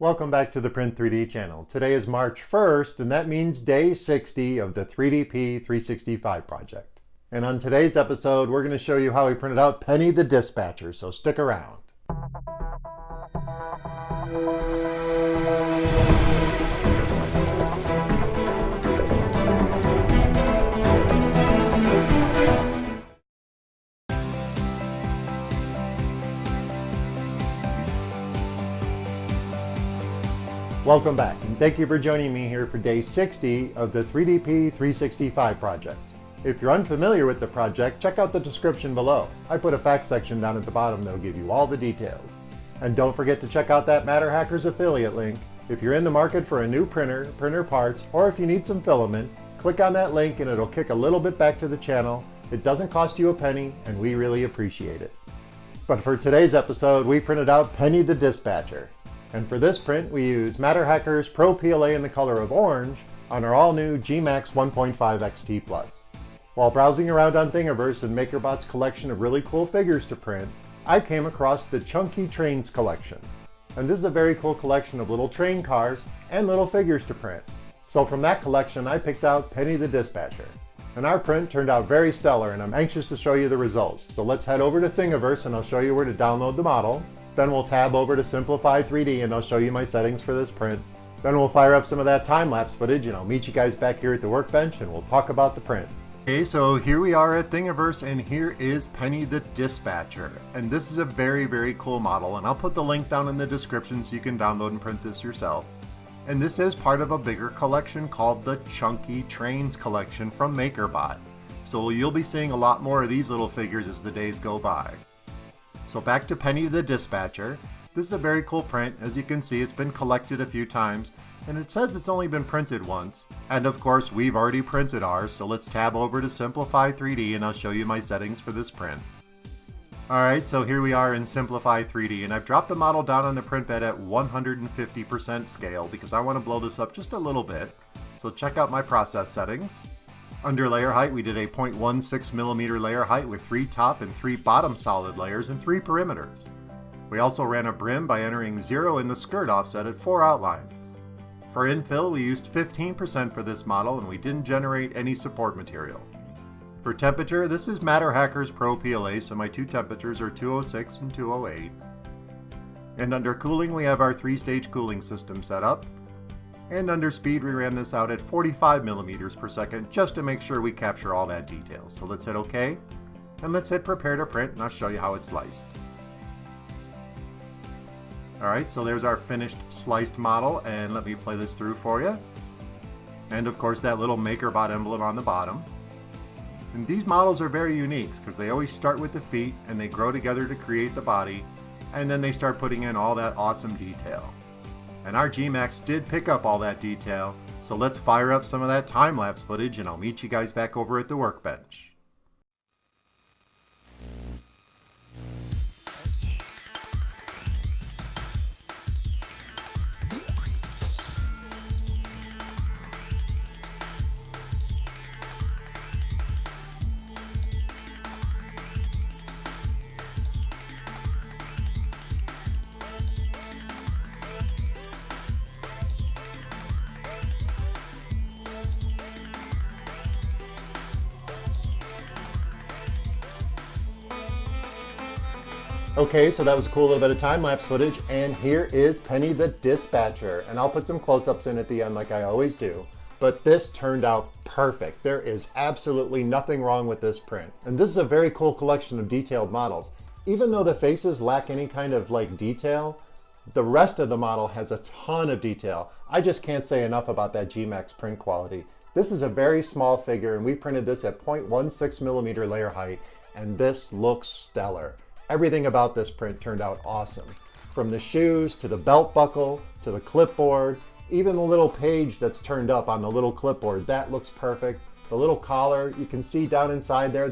Welcome back to the Print 3D channel. Today is March 1st, and that means day 60 of the 3DP 365 project. And on today's episode, we're going to show you how we printed out Penny the Dispatcher, so stick around. Welcome back, and thank you for joining me here for day 60 of the 3DP 365 project. If you're unfamiliar with the project, check out the description below. I put a facts section down at the bottom that'll give you all the details. And don't forget to check out that MatterHackers affiliate link. If you're in the market for a new printer parts, or if you need some filament, click on that link and it'll kick a little bit back to the channel. It doesn't cost you a penny, and we really appreciate it. But for today's episode, we printed out Penny the Dispatcher. And for this print, we use MatterHackers PRO PLA in the color of orange on our all-new gMax 1.5 XT+. While browsing around on Thingiverse and MakerBot's collection of really cool figures to print, I came across the Chunky Trains collection. And this is a very cool collection of little train cars and little figures to print. So from that collection, I picked out Penny the Dispatcher. And our print turned out very stellar, and I'm anxious to show you the results. So let's head over to Thingiverse and I'll show you where to download the model. Then we'll tab over to Simplify 3D and I'll show you my settings for this print. Then we'll fire up some of that time-lapse footage and I'll meet you guys back here at the workbench and we'll talk about the print. Okay, so here we are at Thingiverse, and here is Penny the Dispatcher. And this is a very, very cool model, and I'll put the link down in the description so you can download and print this yourself. And this is part of a bigger collection called the Chunky Trains collection from MakerBot. So you'll be seeing a lot more of these little figures as the days go by. So back to Penny the Dispatcher. This is a very cool print. As you can see, it's been collected a few times, and it says it's only been printed once. And of course, we've already printed ours, so let's tab over to Simplify 3D and I'll show you my settings for this print. Alright, so here we are in Simplify 3D, and I've dropped the model down on the print bed at 150% scale because I want to blow this up just a little bit. So check out my process settings. Under layer height, we did a 0.16mm layer height with 3 top and 3 bottom solid layers and 3 perimeters. We also ran a brim by entering 0 in the skirt offset at 4 outlines. For infill, we used 15% for this model, and we didn't generate any support material. For temperature, this is MatterHackers PRO PLA, so my two temperatures are 206 and 208. And under cooling, we have our 3-stage cooling system set up. And under speed, we ran this out at 45 millimeters per second just to make sure we capture all that detail. So let's hit OK, and let's hit prepare to print, and I'll show you how it's sliced. Alright, so there's our finished sliced model, and let me play this through for you. And of course that little MakerBot emblem on the bottom. And these models are very unique because they always start with the feet and they grow together to create the body, and then they start putting in all that awesome detail. And our gMax did pick up all that detail, so let's fire up some of that time-lapse footage and I'll meet you guys back over at the workbench. Okay, so that was a cool little bit of time-lapse footage, and here is Penny the Dispatcher. And I'll put some close-ups in at the end like I always do. But this turned out perfect. There is absolutely nothing wrong with this print. And this is a very cool collection of detailed models. Even though the faces lack any kind of detail, the rest of the model has a ton of detail. I just can't say enough about that gMax print quality. This is a very small figure, and we printed this at 0.16mm layer height, and this looks stellar. Everything about this print turned out awesome. From the shoes, to the belt buckle, to the clipboard, even the little page that's turned up on the little clipboard, that looks perfect. The little collar, you can see down inside there,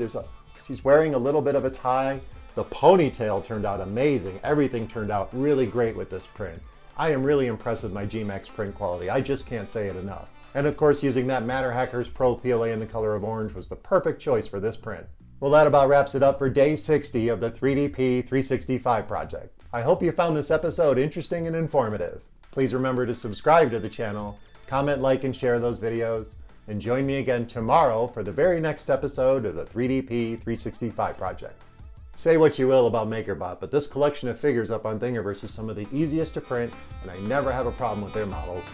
she's wearing a little bit of a tie. The ponytail turned out amazing. Everything turned out really great with this print. I am really impressed with my gMax print quality. I just can't say it enough. And of course, using that MatterHackers PRO PLA in the color of orange was the perfect choice for this print. Well, that about wraps it up for day 60 of the 3DP 365 project. I hope you found this episode interesting and informative. Please remember to subscribe to the channel, comment, like, and share those videos, and join me again tomorrow for the very next episode of the 3DP 365 project. Say what you will about MakerBot, but this collection of figures up on Thingiverse is some of the easiest to print, and I never have a problem with their models.